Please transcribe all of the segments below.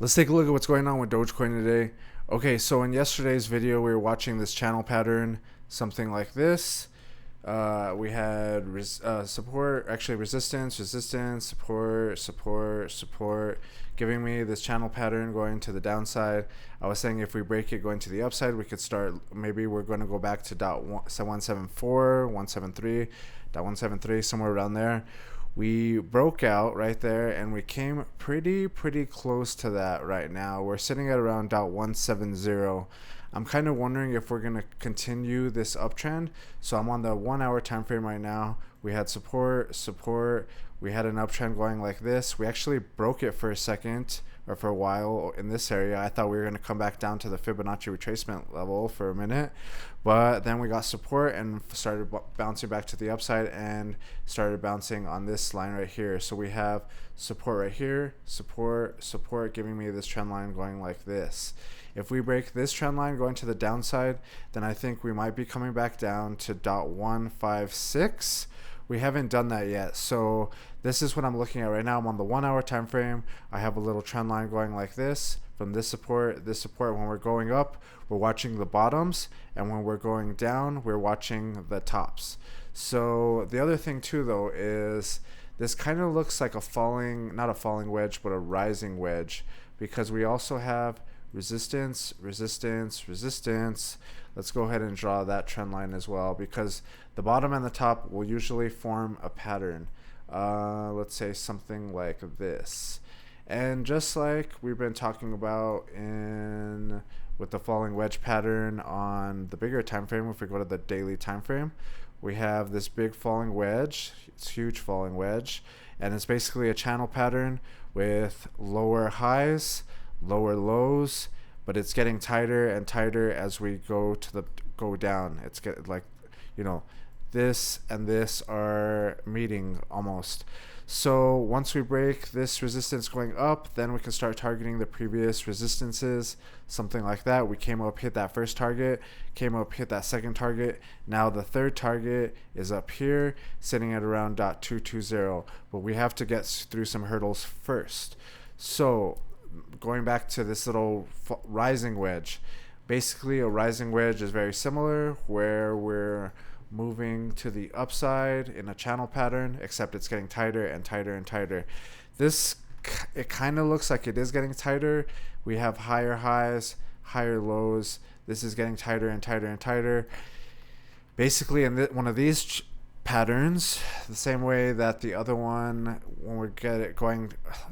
Let's take a look at what's going on with Dogecoin today. Okay, so in yesterday's video, we were watching this channel pattern, something like this. We had support, actually resistance, support, giving me this channel pattern going to the downside. I was saying if we break it going to the upside, we could start, maybe we're going to go back to .174, 173, .173, somewhere around there. We broke out right there and we came pretty close to that right now. We're sitting at around .170. I'm kind of wondering if we're going to continue this uptrend. So I'm on the 1 hour time frame right now. We had support. We had an uptrend going like this. We actually broke it for a second, or for a while in this area. I thought we were going to come back down to the Fibonacci retracement level for a minute, but then we got support and started bouncing back to the upside and started bouncing on this line right here. So we have support right here, support, giving me this trend line going like this. If we break this trend line going to the downside, then I think we might be coming back down to .156. We haven't done that yet, so this is what I'm looking at right now. I'm on the 1 hour time frame. I have a little trend line going like this from this support. When we're going up, we're watching the bottoms, and when we're going down, we're watching the tops. So the other thing too though is this kind of looks like a falling, not a falling wedge, but a rising wedge, because we also have resistance. Let's go ahead and draw that trend line as well, because the bottom and the top will usually form a pattern. Let's say something like this. And just like we've been talking about with the falling wedge pattern on the bigger time frame, if we go to the daily time frame, we have this big falling wedge. It's huge falling wedge, and it's basically a channel pattern with lower highs, lower lows, but it's getting tighter and tighter as we go down. It's this and this are meeting almost. So once we break this resistance going up, then we can start targeting the previous resistances, something like that. We came up, hit that first target, came up, hit that second target. Now the third target is up here, sitting at around .220, but we have to get through some hurdles first. So going back to this little rising wedge, basically a rising wedge is very similar, where we're moving to the upside in a channel pattern, except it's getting tighter and tighter and tighter. It kind of looks like it is getting tighter. We have higher highs, higher lows. This is getting tighter and tighter and tighter. Basically, in one of these patterns, the same way that the other one, when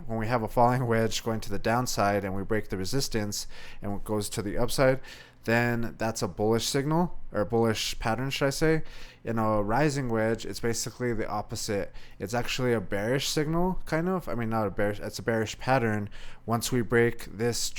we have a falling wedge going to the downside and we break the resistance and it goes to the upside, then that's a bullish signal, or bullish pattern, should I say. In a rising wedge, it's basically the opposite. It's actually a bearish signal, kind of. I mean, not a bearish, it's a bearish pattern. Once we break this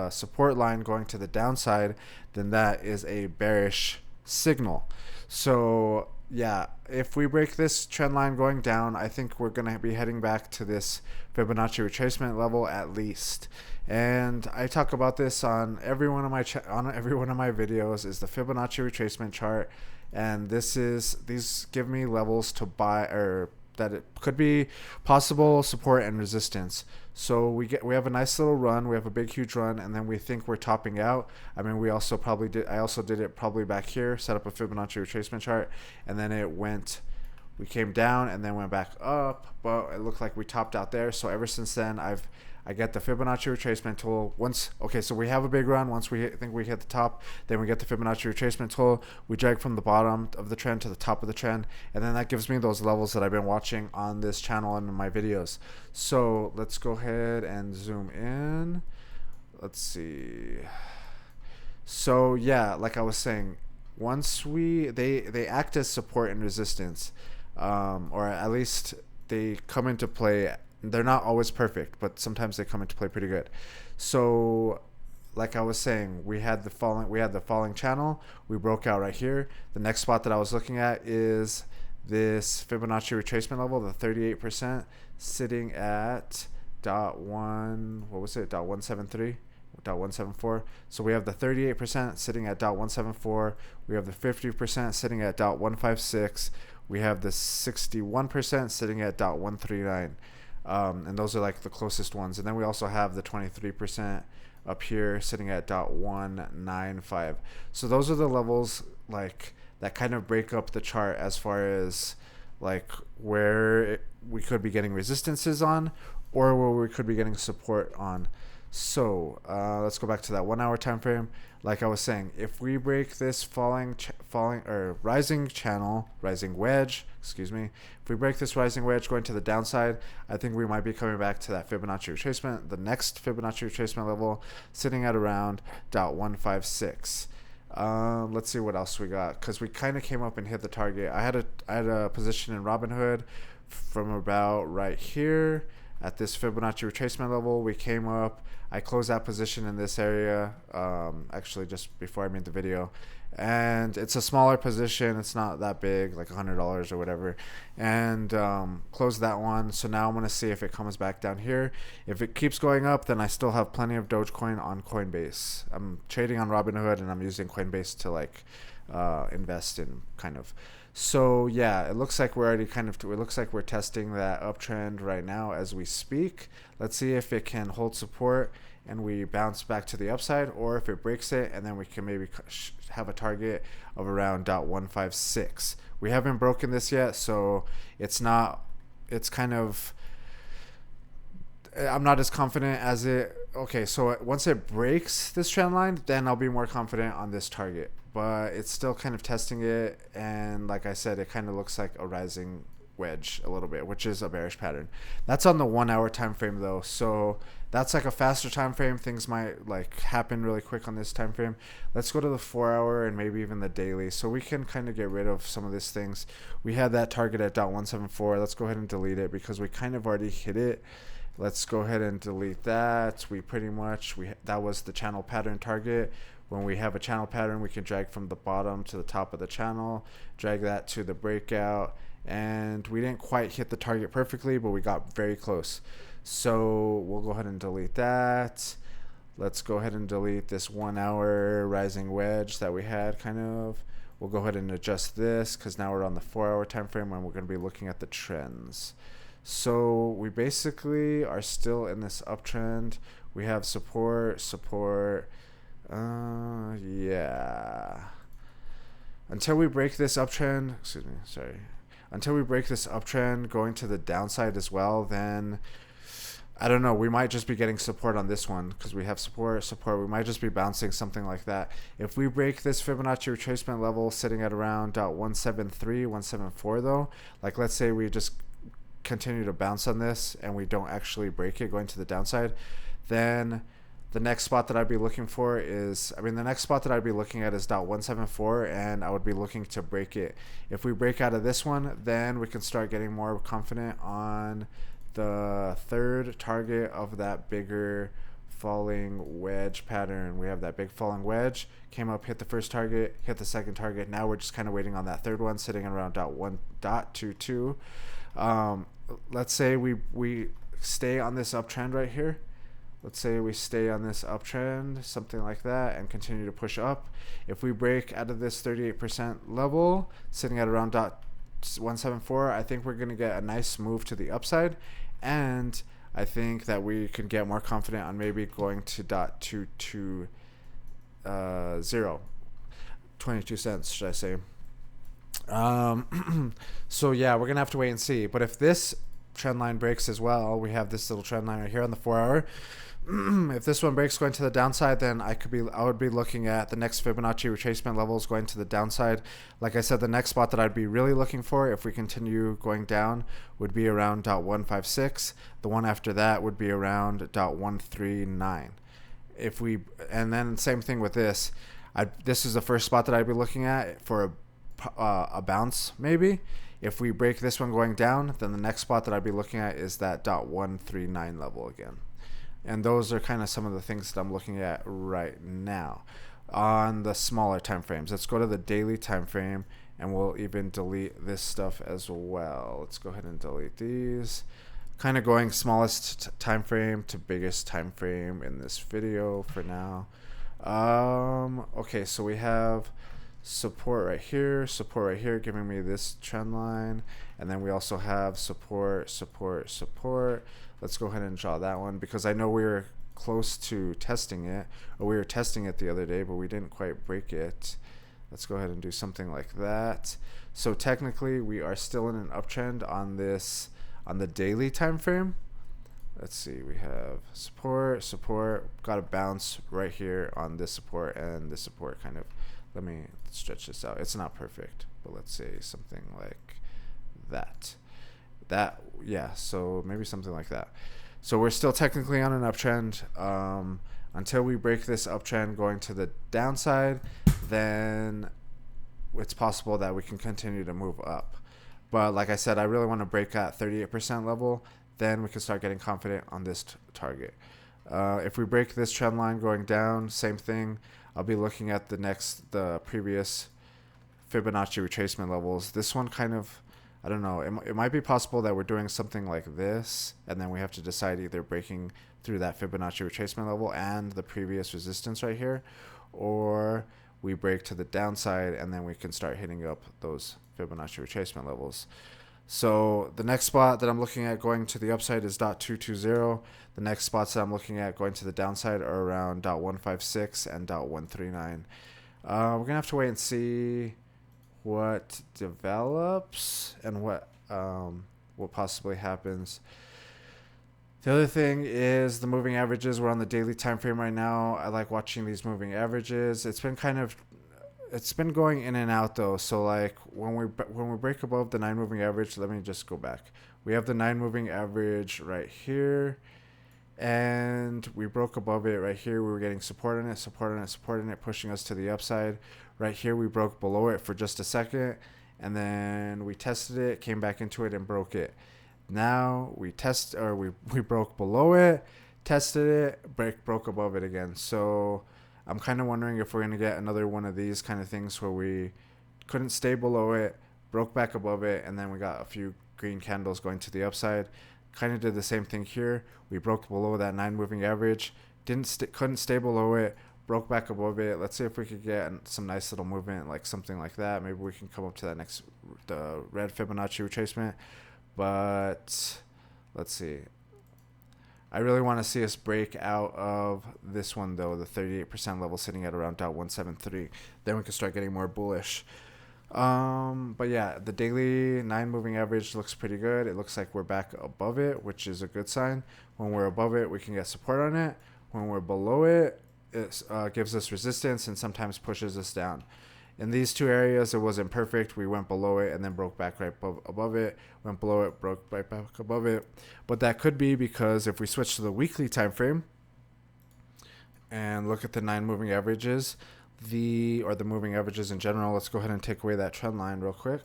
support line going to the downside, then that is a bearish signal. So yeah, if we break this trend line going down, I think we're going to be heading back to this Fibonacci retracement level at least. And I talk about this on every one of my videos, is the Fibonacci retracement chart, and these give me levels to buy, or that it could be possible support and resistance. So we have a nice little run, we have a big huge run, and then we think we're topping out. I mean, I also did it probably back here, set up a Fibonacci retracement chart, and then we came down and then went back up, but it looked like we topped out there. So ever since then, I get the Fibonacci retracement tool. So we have a big run. Once we think we hit the top, then we get the Fibonacci retracement tool. We drag from the bottom of the trend to the top of the trend, and then that gives me those levels that I've been watching on this channel and in my videos. So let's go ahead and zoom in. Let's see. So yeah, like I was saying, once they act as support and resistance, or at least they come into play. They're not always perfect, but sometimes they come into play pretty good. So like I was saying, we had the falling channel. We broke out right here. The next spot that I was looking at is this Fibonacci retracement level, the 38%, sitting at .173, .174. So we have the 38% sitting at .174. We have the 50% sitting at .156. We have the 61% sitting at .139. And those are like the closest ones. And then we also have the 23% up here sitting at 0.195. So those are the levels like that kind of break up the chart as far as like where we could be getting resistances on, or where we could be getting support on. So let's go back to that 1 hour time frame. Like I was saying, if we break this rising wedge, excuse me, if we break this rising wedge going to the downside, I think we might be coming back to that Fibonacci retracement, the next Fibonacci retracement level sitting at around 0.156. Let's see what else we got, because we kind of came up and hit the target. I had a position in Robinhood from about right here at this Fibonacci retracement level. We came up, I closed that position in this area, actually just before I made the video, and it's a smaller position, it's not that big, like $100 or whatever, and closed that one. So now I'm going to see if it comes back down here. If it keeps going up, then I still have plenty of Dogecoin on Coinbase. I'm trading on Robinhood and I'm using Coinbase to like invest in, kind of. So yeah, it looks like we're testing that uptrend right now as we speak. Let's see if it can hold support and we bounce back to the upside, or if it breaks it, and then we can maybe have a target of around 0.156. We haven't broken this yet, so it's kind of, I'm not as confident as it. Okay, so once it breaks this trend line, then I'll be more confident on this target. But it's still kind of testing it, and like I said, it kind of looks like a rising wedge a little bit, which is a bearish pattern. That's on the 1 hour time frame though, so that's like a faster time frame. Things might like happen really quick on this time frame. Let's go to the 4 hour and maybe even the daily, so we can kind of get rid of some of these things. We had that target at 0.174. Let's go ahead and delete it because we kind of already hit it. Let's go ahead and delete that. That was the channel pattern target. When we have a channel pattern, we can drag from the bottom to the top of the channel, drag that to the breakout, and we didn't quite hit the target perfectly, but we got very close. So we'll go ahead and delete that. Let's go ahead and delete this 1 hour rising wedge that we had, kind of. We'll go ahead and adjust this because now we're on the 4 hour time frame and we're going to be looking at the trends. So we basically are still in this uptrend. We have support, yeah. Until we break this uptrend, until we break this uptrend going to the downside as well, then I don't know, we might just be getting support on this one because we have support. We might just be bouncing something like that. If we break this Fibonacci retracement level sitting at around 0.173, 174 though, like let's say we just continue to bounce on this and we don't actually break it going to the downside, then the next spot that I'd be looking for is, the next spot that I'd be looking at is 0.174, and I would be looking to break it. If we break out of this one, then we can start getting more confident on the third target of that bigger falling wedge pattern. We have that big falling wedge, came up, hit the first target, hit the second target. Now we're just kind of waiting on that third one sitting at around 0.22. Let's say we stay on this uptrend right here. Let's say we stay on this uptrend, something like that, and continue to push up. If we break out of this 38% level, sitting at around 0.174, I think we're going to get a nice move to the upside, and I think that we could get more confident on maybe going to 0.220, 22 cents, should I say. So yeah, we're gonna have to wait and see. But if this trend line breaks as well, we have this little trend line right here on the 4 hour. If this one breaks going to the downside, then I would be looking at the next Fibonacci retracement levels going to the downside. Like I said, the next spot that I'd be really looking for if we continue going down would be around 0.156. The one after that would be around 0.139. And then same thing with this. This is the first spot that I'd be looking at for a bounce maybe. If we break this one going down, then the next spot that I'd be looking at is that 0.139 level again. And those are kind of some of the things that I'm looking at right now on the smaller time frames. Let's go to the daily time frame, and we'll even delete this stuff as well. Let's go ahead and delete these. Kind of going smallest time frame to biggest time frame in this video for now. Okay, so we have support right here, giving me this trend line. And then we also have support, support, support. Let's go ahead and draw that one because I know we were close to testing it, or we were testing it the other day, but we didn't quite break it. Let's go ahead and do something like that. So technically we are still in an uptrend on this, on the daily time frame. Let's see, we have support, support, got a bounce right here on this support and this support kind of. Let me stretch this out. It's not perfect, but let's say something like that. Yeah, so maybe something like that. So we're still technically on an uptrend. Until we break this uptrend going to the downside, then it's possible that we can continue to move up. But like I said, I really want to break at 38% level. Then we can start getting confident on this target. If we break this trend line going down, same thing. I'll be looking at the previous Fibonacci retracement levels. This one kind of, I don't know, it might be possible that we're doing something like this, and then we have to decide either breaking through that Fibonacci retracement level and the previous resistance right here, or we break to the downside and then we can start hitting up those Fibonacci retracement levels. So the next spot that I'm looking at going to the upside is .220. The next spots that I'm looking at going to the downside are around .156 and .139. We're gonna have to wait and see what develops and what possibly happens. The other thing is the moving averages. We're on the daily time frame right now. I like watching these moving averages. It's been going in and out though. So like when we break above the 9 moving average, let me just go back. We have the 9 moving average right here, and we broke above it right here. We were getting support on it, support on it, support on it, pushing us to the upside. Right here we broke below it for just a second, and then we tested it, came back into it and broke it. Now we broke below it, tested it, broke above it again. So I'm kind of wondering if we're going to get another one of these kind of things where we couldn't stay below it, broke back above it, and then we got a few green candles going to the upside. Kind of did the same thing here. We broke below that 9 moving average, couldn't stay below it, broke back above it. Let's see if we could get some nice little movement, like something like that. Maybe we can come up to that the red Fibonacci retracement. But let's see. I really want to see us break out of this one though, the 38% level sitting at around .173. Then we can start getting more bullish. But yeah, the daily 9 moving average looks pretty good. It looks like we're back above it, which is a good sign. When we're above it, we can get support on it. When we're below it, it gives us resistance and sometimes pushes us down. In these two areas, it wasn't perfect. We went below it and then broke back right above it. Went below it, broke right back above it. But that could be because if we switch to the weekly time frame and look at the 9 moving averages, the moving averages in general, let's go ahead and take away that trend line real quick.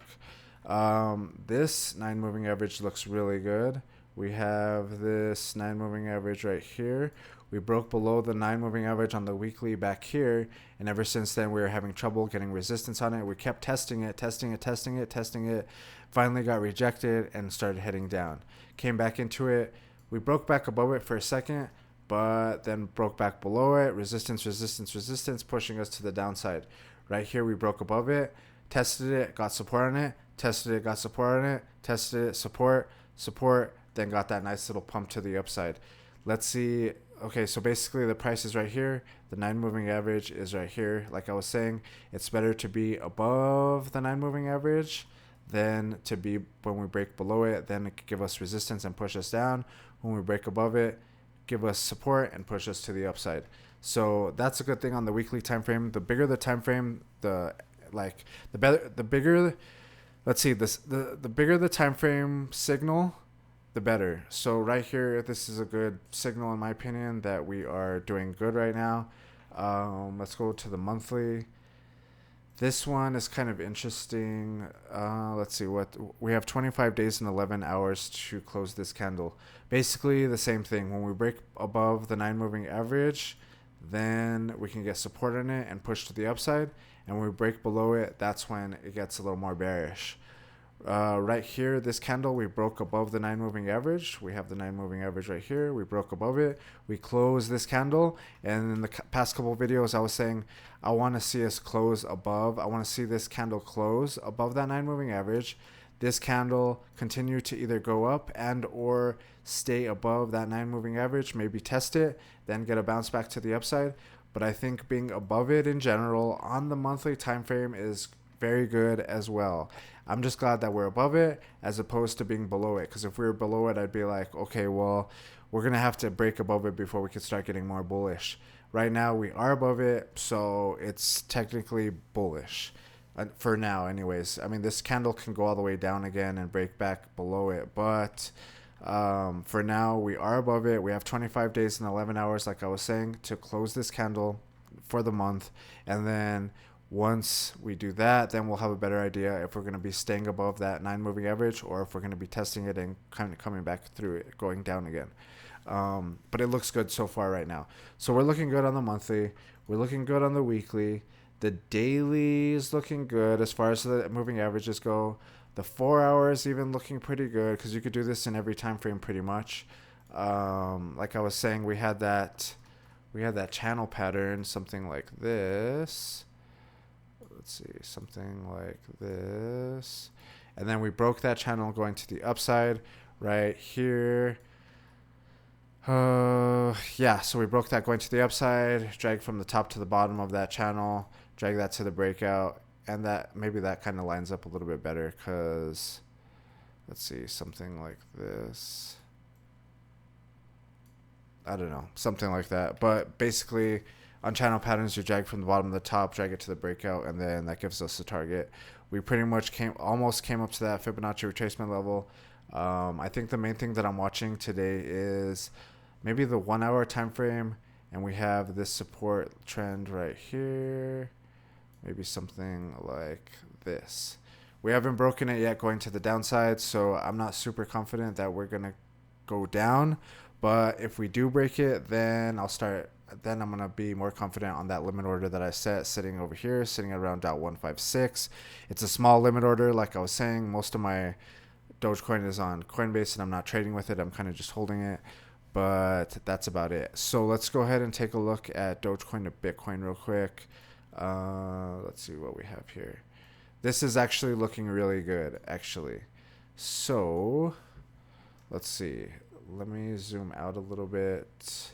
This 9 moving average looks really good. We have this 9 moving average right here. We broke below the 9 moving average on the weekly back here, and ever since then we were having trouble getting resistance on it. We kept testing it, finally got rejected and started heading down. Came back into it. We broke back above it for a second, but then broke back below it. Resistance, resistance, resistance, pushing us to the downside. Right here we broke above it, tested it, got support on it, tested it, got support on it, tested it, support, support, then got that nice little pump to the upside. Let's see. Okay, so basically the price is right here. The 9 moving average is right here. Like I was saying, it's better to be above the 9 moving average than to be when we break below it. Then it could give us resistance and push us down. When we break above it, give us support and push us to the upside. So that's a good thing on the weekly time frame. The bigger the time frame, the bigger. Let's see this. The bigger the time frame signal, the better. So right here, this is a good signal in my opinion that we are doing good right now. Let's go to the monthly. This one is kind of interesting. Let's see what we have. 25 days and 11 hours to close this candle. Basically the same thing. When we break above the 9 moving average, then we can get support on it and push to the upside. And when we break below it, that's when it gets a little more bearish. Right here, this candle, we broke above the 9 moving average. We have the 9 moving average right here. We broke above it. We closed this candle. And in the past couple videos, I was saying I want to see us close above. I want to see this candle close above that 9 moving average. This candle continue to either go up and or stay above that 9 moving average, maybe test it, then get a bounce back to the upside. But I think being above it in general on the monthly time frame is very good as well. I'm just glad that we're above it as opposed to being below it. Because if we were below it, I'd be like, okay, well, we're going to have to break above it before we can start getting more bullish. Right now, we are above it, so it's technically bullish. For now, anyways. I mean, this candle can go all the way down again and break back below it. But for now, we are above it. We have 25 days and 11 hours, like I was saying, to close this candle for the month. And then once we do that, then we'll have a better idea if we're going to be staying above that 9 moving average or if we're going to be testing it and kind of coming back through it, going down again. But it looks good so far right now. So we're looking good on the monthly. We're looking good on the weekly. The daily is looking good as far as the moving averages go. The 4 hours even looking pretty good because you could do this in every time frame pretty much. Like I was saying, we had that channel pattern, something like this. Let's see, something like this. And then we broke that channel going to the upside right here. Yeah, so we broke that going to the upside, drag from the top to the bottom of that channel, drag that to the breakout, and that maybe that kind of lines up a little bit better because, let's see, something like this. I don't know, something like that. But basically, on channel patterns, you drag from the bottom to the top, drag it to the breakout, and then that gives us the target. We pretty much almost came up to that Fibonacci retracement level. I think the main thing that I'm watching today is maybe the 1 hour time frame, and we have this support trend right here. Maybe something like this. We haven't broken it yet going to the downside, so I'm not super confident that we're going to go down. But if we do break it, then I'm going to be more confident on that limit order that I set sitting over here, sitting at around .156. It's a small limit order. Like I was saying, most of my Dogecoin is on Coinbase and I'm not trading with it. I'm kind of just holding it, but that's about it. So let's go ahead and take a look at Dogecoin to Bitcoin real quick. Let's see what we have here. This is actually looking really good, actually. So let's see. Let me zoom out a little bit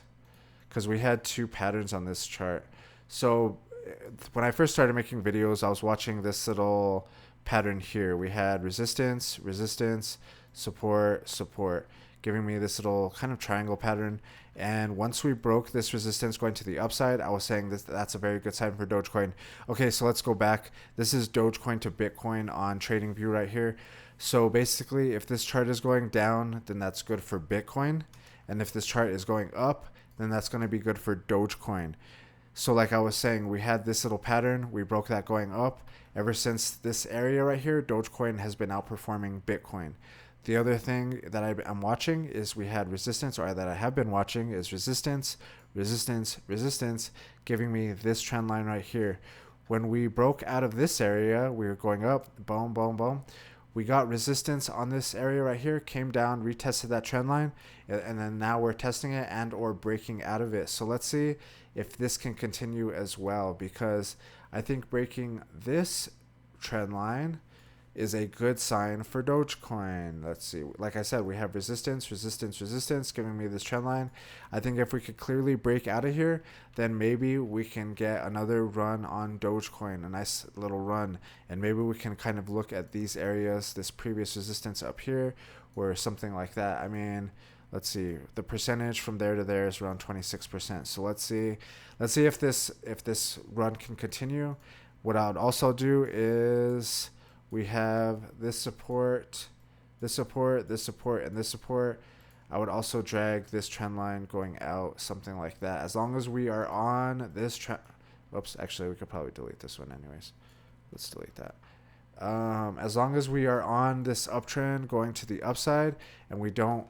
because we had two patterns on this chart. So when I first started making videos, I was watching this little pattern here. We had resistance, resistance, support, support, giving me this little kind of triangle pattern. And once we broke this resistance going to the upside, I was saying that's a very good sign for Dogecoin. Okay, so let's go back. This is Dogecoin to Bitcoin on TradingView right here. So basically, if this chart is going down, then that's good for Bitcoin. And if this chart is going up, then that's going to be good for Dogecoin. So like I was saying, we had this little pattern. We broke that going up. Ever since this area right here, Dogecoin has been outperforming Bitcoin. The other thing that I'm watching is we had resistance, or that I have been watching is resistance, resistance, resistance, giving me this trend line right here. When we broke out of this area, we were going up, boom, boom, boom. We got resistance on this area right here, came down, retested that trend line, and then now we're testing it and or breaking out of it. So let's see if this can continue as well, because I think breaking this trend line is a good sign for Dogecoin. Let's see. Like I said, we have resistance, resistance, resistance, giving me this trend line. I think if we could clearly break out of here, then maybe we can get another run on Dogecoin, a nice little run. And maybe we can kind of look at these areas, this previous resistance up here, or something like that. I mean, let's see. The percentage from there to there is around 26%. So let's see if this run can continue. What I would also do is we have this support, this support, this support, and this support. I would also drag this trend line going out, something like that. As long as we are on this trend. Oops, actually, we could probably delete this one anyways. Let's delete that. As long as we are on this uptrend going to the upside and we don't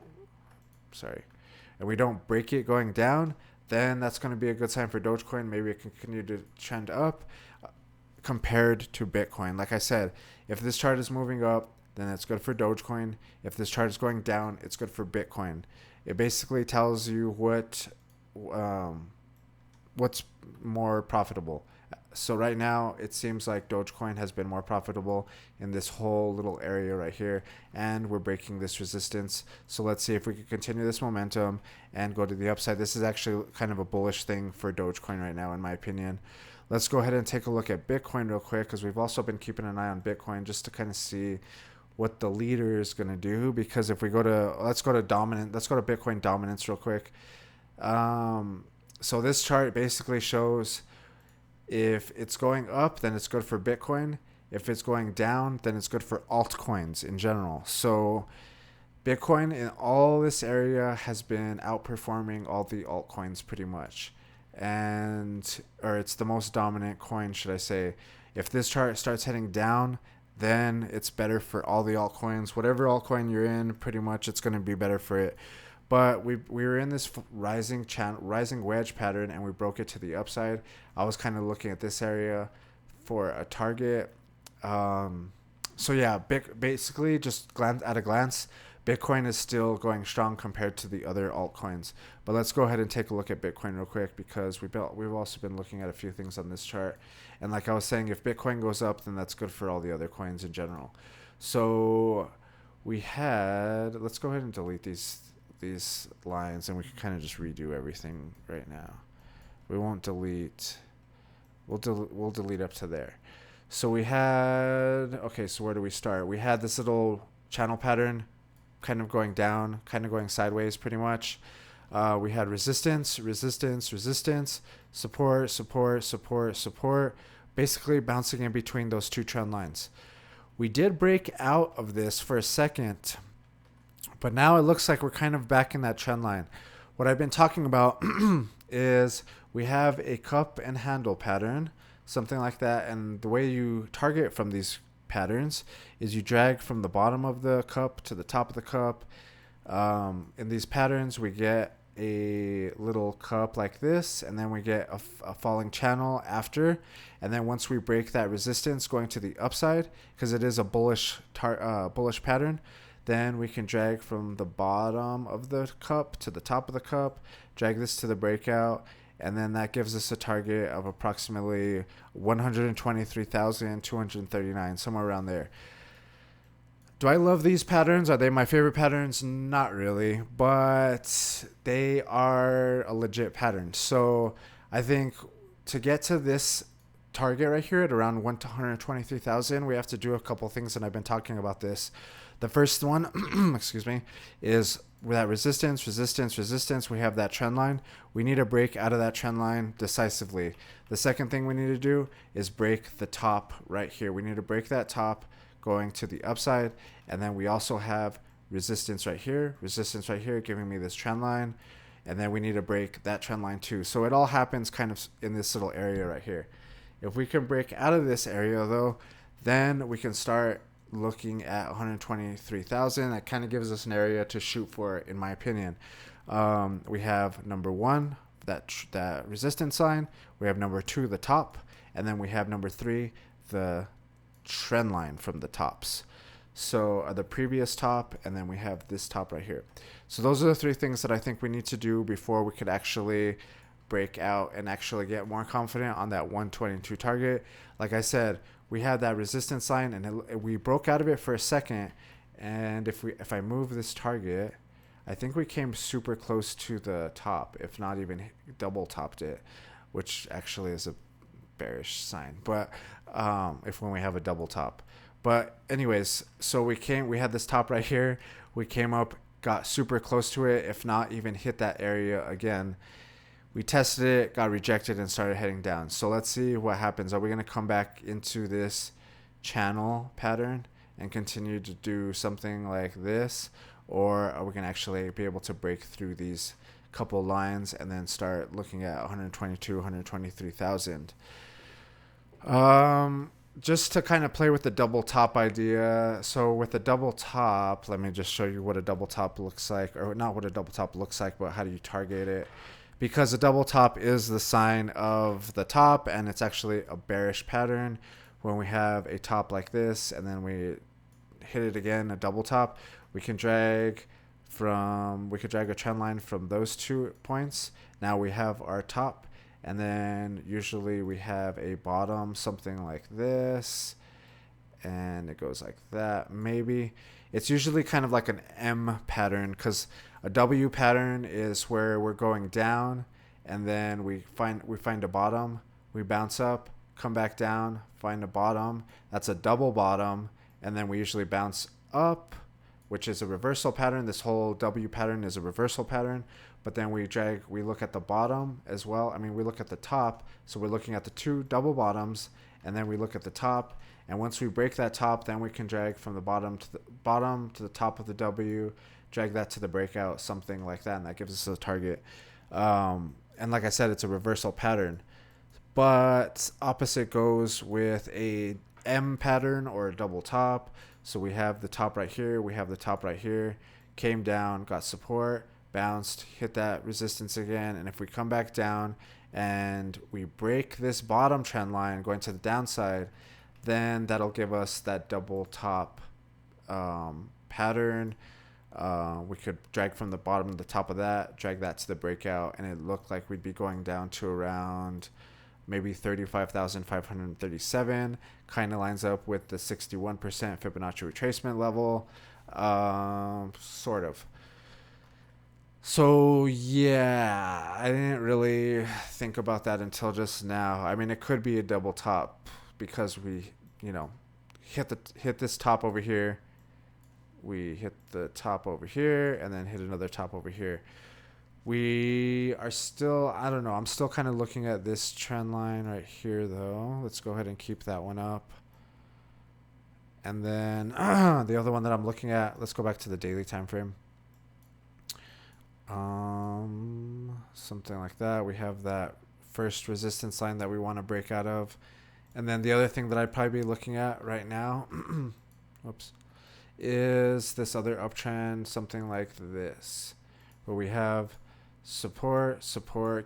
break it going down, then that's going to be a good sign for Dogecoin. Maybe it can continue to trend up compared to Bitcoin. Like I said, if this chart is moving up, then it's good for Dogecoin. If this chart is going down, it's good for Bitcoin. It basically tells you what's more profitable. So right now, it seems like Dogecoin has been more profitable in this whole little area right here, and we're breaking this resistance. So let's see if we can continue this momentum and go to the upside. This is actually kind of a bullish thing for Dogecoin right now, in my opinion. Let's go ahead and take a look at Bitcoin real quick, because we've also been keeping an eye on Bitcoin just to kind of see what the leader is going to do. Because if we go to, let's go to Bitcoin dominance real quick. So this chart basically shows if it's going up, then it's good for Bitcoin. If it's going down, then it's good for altcoins in general. So Bitcoin in all this area has been outperforming all the altcoins pretty much. Or it's the most dominant coin, should I say. If this chart starts heading down, then it's better for all the altcoins. Whatever altcoin you're in, pretty much it's going to be better for it. But we were in this rising wedge pattern, and we broke it to the upside. I was kind of looking at this area for a target. So yeah, basically just at a glance, Bitcoin is still going strong compared to the other altcoins. But let's go ahead and take a look at Bitcoin real quick, because we've also been looking at a few things on this chart. And like I was saying, if Bitcoin goes up, then that's good for all the other coins in general. So let's go ahead and delete these lines, and we can kind of just redo everything right now. We won't delete. We'll delete up to there. So so where do we start? We had this little channel pattern kind of going down, kind of going sideways pretty much. We had resistance, support, basically bouncing in between those two trend lines. We did break out of this for a second, but now it looks like we're kind of back in that trend line. What I've been talking about is we have a cup and handle pattern, something like that. And the way you target from these patterns is you drag from the bottom of the cup to the top of the cup. In these patterns, we get a little cup like this, and then we get a falling channel after. And then once we break that resistance going to the upside, because it is a bullish pattern, then we can drag from the bottom of the cup to the top of the cup, drag this to the breakout, and then that gives us a target of approximately 123,239, somewhere around there. Do I love these patterns? Are they my favorite patterns? Not really, but they are a legit pattern. So I think to get to this target right here at around 123,000, we have to do a couple things, and I've been talking about this. The first one, excuse me, is with that resistance. We have that trend line. We need to break out of that trend line decisively. The second thing we need to do is break the top right here. We need to break that top going to the upside. And then we also have resistance right here, giving me this trend line. And then we need to break that trend line too. So it all happens kind of in this little area right here. If we can break out of this area though, then we can start looking at 123,000. That kind of gives us an area to shoot for, in my opinion. We have number one, that resistance line. We have number two, the top, and then we have number three, the trend line from the tops. So the previous top, and then we have this top right here. So those are the three things that I think we need to do before we could actually break out and actually get more confident on that 122 target. Like I said, we had that resistance line, and we broke out of it for a second. And if I move this target, I think we came super close to the top, if not even double topped it, which actually is a bearish sign. But when we have a double top. But anyways, so we had this top right here. We came up, got super close to it, if not even hit that area again. We tested it, got rejected, and started heading down. So let's see what happens. Are we going to come back into this channel pattern and continue to do something like this? Or are we going to actually be able to break through these couple lines and then start looking at 123,000? Just to kind of play with the double top idea. So with the double top, let me just show you what a double top looks like. Or not what a double top looks like, but how do you target it? Because a double top is the sign of the top, and it's actually a bearish pattern when we have a top like this, and then we hit it again, a double top, we can drag a trend line from those 2 points. Now we have our top, and then usually we have a bottom, something like this, and it goes like that. Maybe it's usually kind of like an M pattern, because a W pattern is where we're going down, and then we find a bottom, we bounce up, come back down, find a bottom. That's a double bottom, and then we usually bounce up, which is a reversal pattern. This whole W pattern is a reversal pattern, but then we look at the bottom as well. I mean, we look at the top, so we're looking at the 2 double bottoms, and then we look at the top, and once we break that top, then we can drag from the bottom to the top of the W, drag that to the breakout, something like that, and that gives us a target. And like I said, it's a reversal pattern. But opposite goes with a M pattern or a double top. So we have the top right here, we have the top right here, came down, got support, bounced, hit that resistance again, and if we come back down and we break this bottom trend line going to the downside, then that'll give us that double top pattern. We could drag from the bottom to the top of that, drag that to the breakout, and it looked like we'd be going down to around maybe 35,537. Kind of lines up with the 61% Fibonacci retracement level, sort of. So yeah, I didn't really think about that until just now. I mean, it could be a double top because we, hit this top over here. We hit the top over here and then hit another top over here. We are still, I don't know, I'm still kind of looking at this trend line right here though. Let's go ahead and keep that one up. And then the other one that I'm looking at, let's go back to the daily time frame. Something like that. We have that first resistance line that we want to break out of. And then the other thing that I'd probably be looking at right now, whoops, is this other uptrend, something like this, where we have support,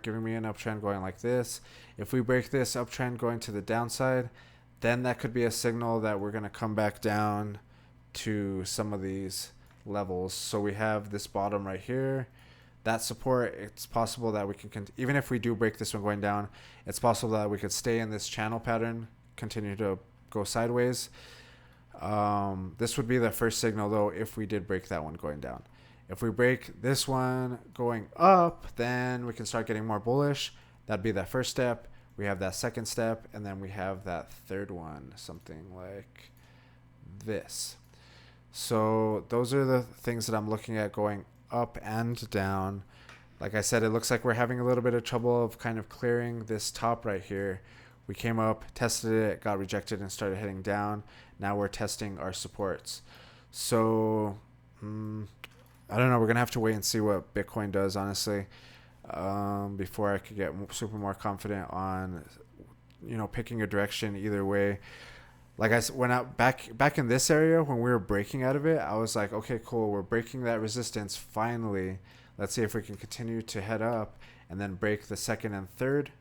giving me an uptrend going like this. If we break this uptrend going to the downside, then that could be a signal that we're going to come back down to some of these levels. So we have this bottom right here, that support. It's possible that we can, even if we do break this one going down, it's possible that we could stay in this channel pattern, continue to go sideways. This would be the first signal though if we did break that one going down. If we break this one going up, then we can start getting more bullish. That'd be that first step. We have that second step, and then we have that third one, something like this. So those are the things that I'm looking at going up and down. Like I said, it looks like we're having a little bit of trouble of kind of clearing this top right here. We came up, tested it, got rejected, and started heading down. Now we're testing our supports. So I don't know. We're going to have to wait and see what Bitcoin does, honestly, before I could get super more confident on, picking a direction either way. Like I said, when back in this area, when we were breaking out of it, I was like, okay, cool. We're breaking that resistance finally. Let's see if we can continue to head up and then break the second and third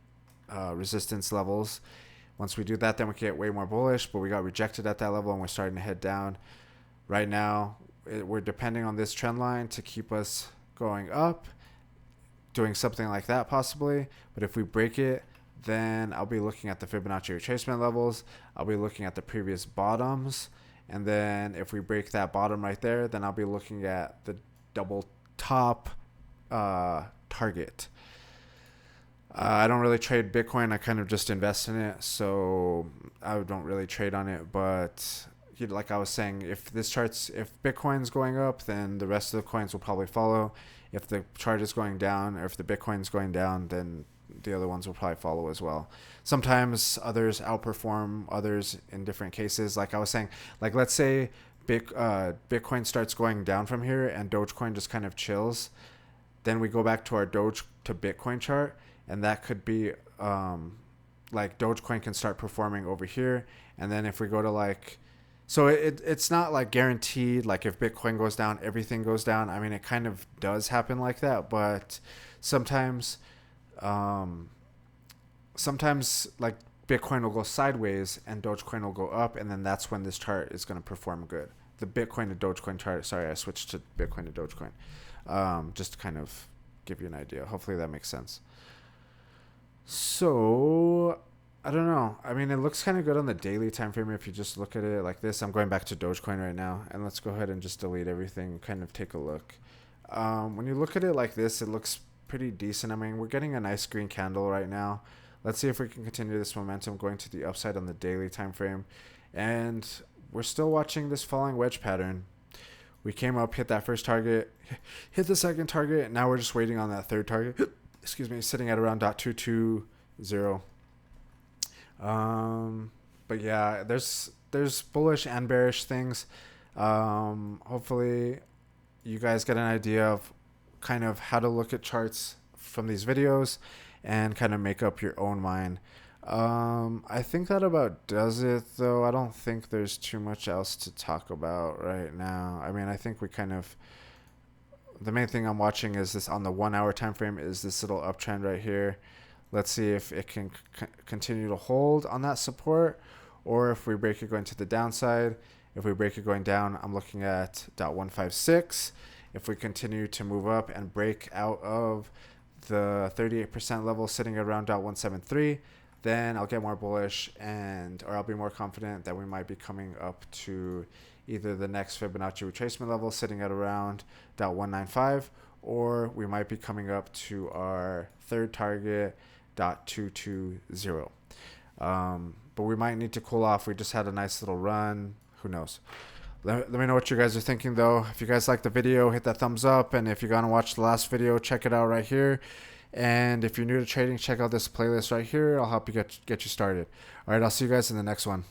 resistance levels. Once we do that, then we can get way more bullish, but we got rejected at that level and we're starting to head down. Right now, we're depending on this trend line to keep us going up, doing something like that possibly. But if we break it, then I'll be looking at the Fibonacci retracement levels. I'll be looking at the previous bottoms. And then if we break that bottom right there, then I'll be looking at the double top target. I don't really trade Bitcoin. I kind of just invest in it. So I don't really trade on it. But like I was saying, if Bitcoin's going up, then the rest of the coins will probably follow. If the chart is going down, or if the Bitcoin's going down, then the other ones will probably follow as well. Sometimes others outperform others in different cases. Like I was saying, like let's say Bitcoin starts going down from here and Dogecoin just kind of chills. Then we go back to our Doge to Bitcoin chart, and that could be like Dogecoin can start performing over here. And then if we go to so it's not like guaranteed, like if Bitcoin goes down, everything goes down. I mean, it kind of does happen like that, but sometimes like Bitcoin will go sideways and Dogecoin will go up, and then that's when this chart is going to perform good. the Bitcoin to Dogecoin chart. Sorry, I switched to Bitcoin to Dogecoin. Just to kind of give you an idea. Hopefully that makes sense. So I don't know. I mean, it looks kind of good on the daily time frame if you just look at it like this. I'm going back to Dogecoin right now, and let's go ahead and just delete everything and kind of take a look. When you look at it like this, it looks pretty decent. I mean, we're getting a nice green candle right now. Let's see if we can continue this momentum going to the upside on the daily time frame. And we're still watching this falling wedge pattern. We came up, hit that first target, hit the second target. Now we're just waiting on that third target. Excuse me, sitting at around .220. But yeah, there's bullish and bearish things. Hopefully you guys get an idea of kind of how to look at charts from these videos and kind of make up your own mind. I think that about does it, though. I don't think there's too much else to talk about right now. I mean, I think we kind of, the main thing I'm watching is this on the 1 hour time frame is this little uptrend right here. Let's see if it can continue to hold on that support, or if we break it going to the downside. If we break it going down, I'm looking at .156. If we continue to move up and break out of the 38% level sitting at around .173, then I'll get more bullish, or I'll be more confident that we might be coming up to either the next Fibonacci retracement level sitting at around .195, or we might be coming up to our third target, .220. But we might need to cool off. We just had a nice little run. Who knows? Let me know what you guys are thinking, though. If you guys like the video, hit that thumbs up. And if you're going to watch the last video, check it out right here. And if you're new to trading, check out this playlist right here. I'll help you get you started. All right, I'll see you guys in the next one.